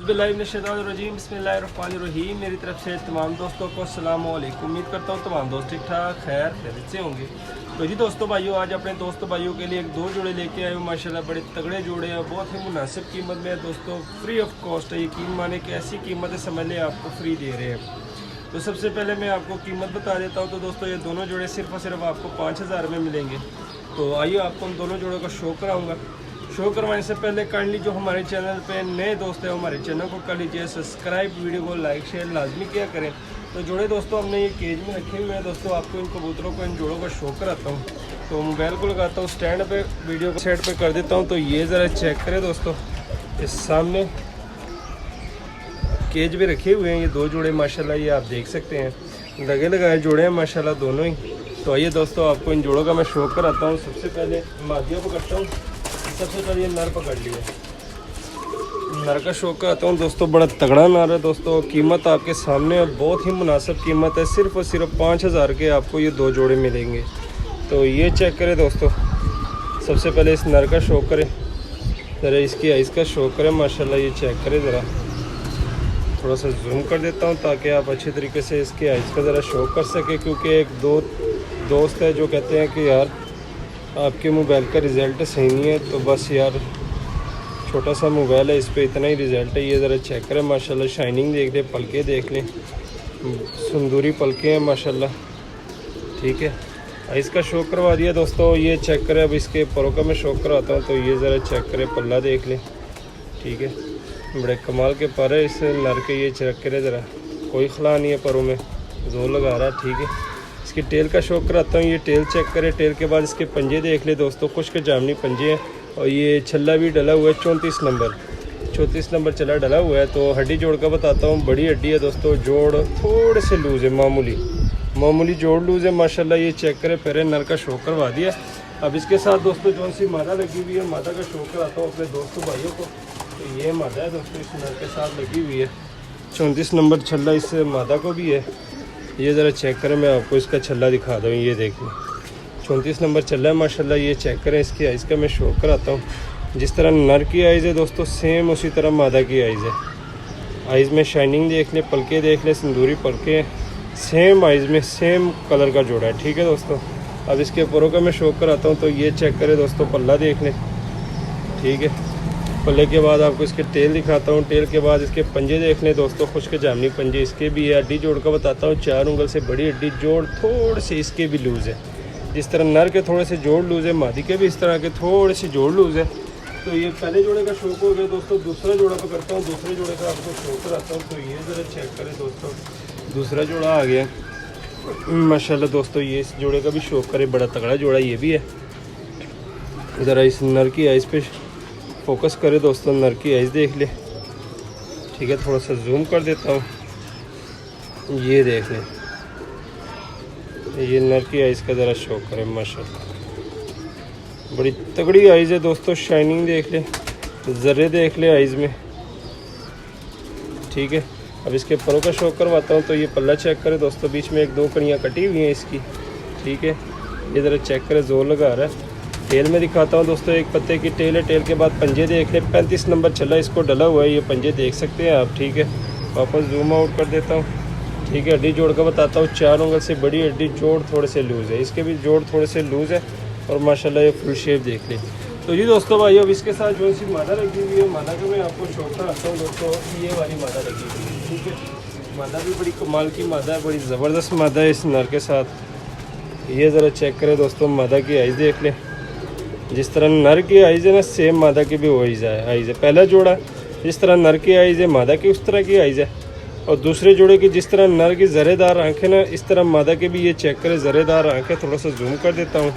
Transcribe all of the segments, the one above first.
बिस्मिल्लाहिर्रहमानिर्रहीम बिस्मिल्लाहिर्रहमानिर्रहीम। मेरी तरफ से तमाम दोस्तों को अस्सलाम वालेकुम। उम्मीद करता हूँ तमाम दोस्त ठीक ठाक खैर खैरियत से होंगे। तो जी दोस्तों भाइयों, आज अपने दोस्तों भाइयों के लिए एक दो जोड़े लेके आए हूँ। माशाल्लाह बड़े तगड़े जोड़े हैं, बहुत ही मुनासिब कीमत में है दोस्तों, फ्री ऑफ कॉस्ट है। यकीन माने कि ऐसी कीमत है समझ लें आपको फ्री दे रहे हैं। तो सबसे पहले मैं आपको कीमत बता देता हूँ। तो दोस्तों ये दोनों जोड़े सिर्फ और सिर्फ आपको 5000 में मिलेंगे। तो आइए आपको उन दोनों जोड़ों का शो कराऊँगा। शो करवाने से पहले काइंडली जो हमारे चैनल पे नए दोस्त हैं हमारे चैनल को कर लीजिए सब्सक्राइब, वीडियो को लाइक शेयर लाजमी किया करें। तो जोड़े दोस्तों हमने ये केज में रखे हुए हैं दोस्तों, आपको इन कबूतरों को इन जोड़ों का शो कराता हूँ। तो मोबाइल को लगाता हूँ स्टैंड पे, वीडियो को सेट पे कर देता हूँ। तो ये ज़रा चेक करें दोस्तों, इस सामने केज भी रखे हुए हैं ये दो जोड़े माशाल्लाह, ये आप देख सकते हैं लगे लगाए जोड़े हैं माशाल्लाह दोनों ही। तो आइए दोस्तों आपको इन जोड़ों का मैं शो कराता हूँ। सबसे पहले मादिया पकड़ता हूँ। सबसे पहले ये नर पकड़ लिया, नर का शो कराता हूँ दोस्तों। बड़ा तगड़ा नर है दोस्तों, कीमत आपके सामने है, बहुत ही मुनासिब कीमत है। सिर्फ और सिर्फ 5000 के आपको ये दो जोड़े मिलेंगे। तो ये चेक करें दोस्तों, सबसे पहले इस नर का शो करें ज़रा, इसकी आइज़ का शो करें माशाल्लाह। ये चेक करें ज़रा, थोड़ा सा जूम कर देता हूँ ताकि आप अच्छे तरीके से इसके आइज़ का ज़रा शो कर सकें। क्योंकि एक दो दोस्त है जो कहते हैं कि यार आपके मोबाइल का रिज़ल्ट सही नहीं है, तो बस यार छोटा सा मोबाइल है, इस पर इतना ही रिज़ल्ट है। ये ज़रा चेक करें माशाल्लाह, शाइनिंग देख लें, पलके देख लें, सुंदूरी पलके हैं माशाल्लाह। ठीक है, इसका शो करवा दिया दोस्तों। ये चेक करें, अब इसके परों का मैं शो करवाता हूँ। तो ये ज़रा चेक करें, पल्ला देख लें। ठीक है, बड़े कमाल के पर है इस नर के। ये चेक करें ज़रा, कोई खला नहीं है परों में, जोर लगा रहा है। ठीक है, इसकी टेल का शो कराता हूँ। ये टेल चेक करें, टेल के बाद इसके पंजे देख ले दोस्तों, खुश्क जामनी पंजे हैं। और ये छल्ला भी डला हुआ है 34 नंबर छल्ला डला हुआ है। तो हड्डी जोड़ का बताता हूँ, बड़ी हड्डी है दोस्तों। जोड़ थोड़े से लूज़ है, मामूली जोड़ लूज़ है माशाल्लाह। ये चेक करें, पहले नर का शो करवा दिया। अब इसके साथ दोस्तों जो सी मादा लगी हुई है, मादा का शो कराता हूँ अपने दोस्तों भाइयों को। तो ये मादा है दोस्तों, इस नर के साथ लगी हुई है। 34 नंबर छल्ला इस मादा को भी है। ये ज़रा चेक करें, मैं आपको इसका छल्ला दिखा दूँ। ये देखिए 34 नंबर छल्ला है माशाल्लाह। ये चेक करें, इसकी आइज़ का मैं शो कराता हूँ। जिस तरह नर की आइज़ है दोस्तों, सेम उसी तरह मादा की आइज़ है। आइज़ में शाइनिंग देख लें, पलके देख लें, सिंदूरी पलके हैं, सेम आइज़ में सेम कलर का जोड़ा है। ठीक है दोस्तों, अब इसके परों का मैं शो कराता हूँ। तो ये चेक करें दोस्तों, पल्ला देख लें। ठीक है, पल्ले के बाद आपको इसके टेल दिखाता हूँ। टेल के बाद इसके पंजे देख लें दोस्तों, खुश्क जामनी पंजे इसके भी है। हड्डी जोड़ का बताता हूँ, 4 उंगल से बड़ी हड्डी जोड़, थोड़े से इसके भी लूज़ है। जिस तरह नर के थोड़े से जोड़ लूज़ है, मादी के भी इस तरह के थोड़े से जोड़ लूज़ है। तो ये पहले जोड़े का शौक हो गया दोस्तों। दूसरा जोड़ा पकड़ता हूँ, दूसरे जोड़े का आपको शौक कराता हूँ। तो ये ज़रा चेक करें दोस्तों, दूसरा जोड़ा आ गया माशाल्लाह दोस्तों। ये इस जोड़े का भी शौक करें, बड़ा तगड़ा जोड़ा ये भी है। ज़रा इस नर की आइज़ पे फोकस करें दोस्तों, नर की आइज़ देख ले। ठीक है, थोड़ा सा जूम कर देता हूँ। ये देख लें, ये नर की आइज़ का ज़रा शो करें माशाल्लाह, बड़ी तगड़ी आइज़ है दोस्तों। शाइनिंग देख ले, ज़र्रे देख ले आइज़ में। ठीक है, अब इसके परों का शो करवाता हूँ। तो ये पल्ला चेक करें दोस्तों, बीच में 1-2 कड़ियाँ कटी हुई हैं इसकी। ठीक है, ये ज़रा चेक करें, जोर लगा रहा है। टेल में दिखाता हूँ दोस्तों, एक पत्ते की टेल है। टेल के बाद पंजे देख ले, 35 नंबर छल्ला इसको डला हुआ है। ये पंजे देख सकते हैं आप। ठीक है, वापस जूम आउट कर देता हूँ। ठीक है, हड्डी जोड़ का बताता हूँ, 4 उंगल से बड़ी हड्डी, जोड़ थोड़े से लूज़ है, इसके भी जोड़ थोड़े से लूज़ है। और माशाल्लाह ये फुल शेप देख लें। तो जी दोस्तों भाई, अब इसके साथ जो सी मादा लगी हुई है, मादा का मैं आपको शो कराता हूँ दोस्तों। ये वाली मादा लगी हुई है। ठीक है, मादा भी बड़ी कमाल की मादा है, बड़ी ज़बरदस्त मादा है इस नर के साथ। ये ज़रा चेक करें दोस्तों, मादा की आइज़ देख लें। जिस तरह नर की आइज़ है ना, सेम मादा की भी वही आइज़ है। पहला जोड़ा जिस तरह नर की आइज़ है, मादा की उस तरह की आइज़ है। और दूसरे जोड़े की जिस तरह नर की ज़रेदार आँखें ना, इस तरह मादा के भी ये चेक करें, ज़रेदार आँखें। थोड़ा सा जूम कर देता हूँ।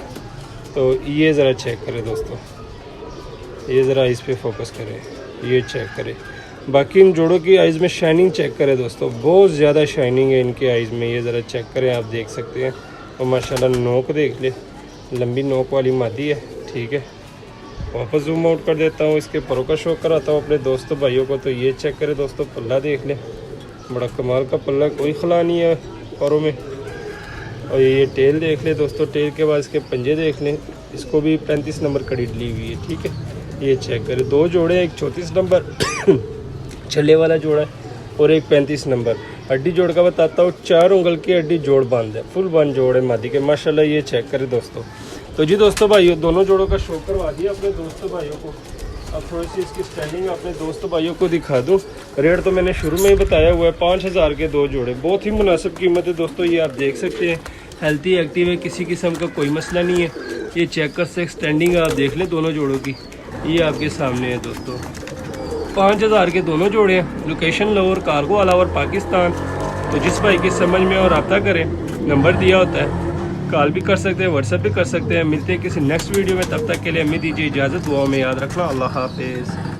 तो ये ज़रा चेक करें दोस्तों, ये ज़रा आइज़ पे फोकस करें, ये चेक करें। बाकी इन जोड़ों की आइज़ में शाइनिंग चेक करें दोस्तों, बहुत ज़्यादा शाइनिंग है इनके आइज़ में। ये ज़रा चेक करें, आप देख सकते हैं। और माशाल्लाह नोक देख ले, लंबी नोक वाली मादी है। ठीक है, वापस जूम आउट कर देता हूँ। इसके परों का शो कराता हूँ अपने दोस्तों भाइयों को। तो ये चेक करें दोस्तों, पल्ला देख लें, बड़ा कमाल का पल्ला, कोई खला नहीं है परों में। और ये टेल देख ले दोस्तों, टेल के बाद इसके पंजे देख लें, इसको भी 35 नंबर कड़ी डली हुई है। ठीक है, ये चेक करें, 2 जोड़े, एक 34 नंबर छल्ले वाला जोड़ा है और एक 35 नंबर। हड्डी जोड़ का बताता हूँ, 4 उंगल की हड्डी जोड़ बांध है, फुल बंद जोड़ है मादी के माशाल्लाह। ये चेक करें दोस्तों। तो जी दोस्तों भाइयों, दोनों जोड़ों का शौक करवा दिया अपने दोस्तों भाइयों को। अब थोड़ी सी इसकी स्टैंडिंग अपने दोस्तों भाइयों को दिखा दूँ। रेट तो मैंने शुरू में ही बताया हुआ है, 5000 के 2 जोड़े, बहुत ही मुनासिब कीमत है दोस्तों। ये आप देख सकते हैं, हेल्थी एक्टिव है, किसी किस्म का कोई मसला नहीं है। ये चेक से स्टैंडिंग आप देख लें दोनों जोड़ों की, ये आपके सामने है दोस्तों। 5000 के दोनों जोड़े हैं। लोकेशन लाहौर कार्गो अलावर पाकिस्तान। तो जिस भाई की समझ में और रब्ता करें, नंबर दिया होता है, कॉल भी कर सकते हैं, व्हाट्सएप भी कर सकते हैं। मिलते हैं किसी नेक्स्ट वीडियो में, तब तक के लिए हमें दीजिए इजाज़त। दुआ में याद रखना। अल्लाह हाफिज़।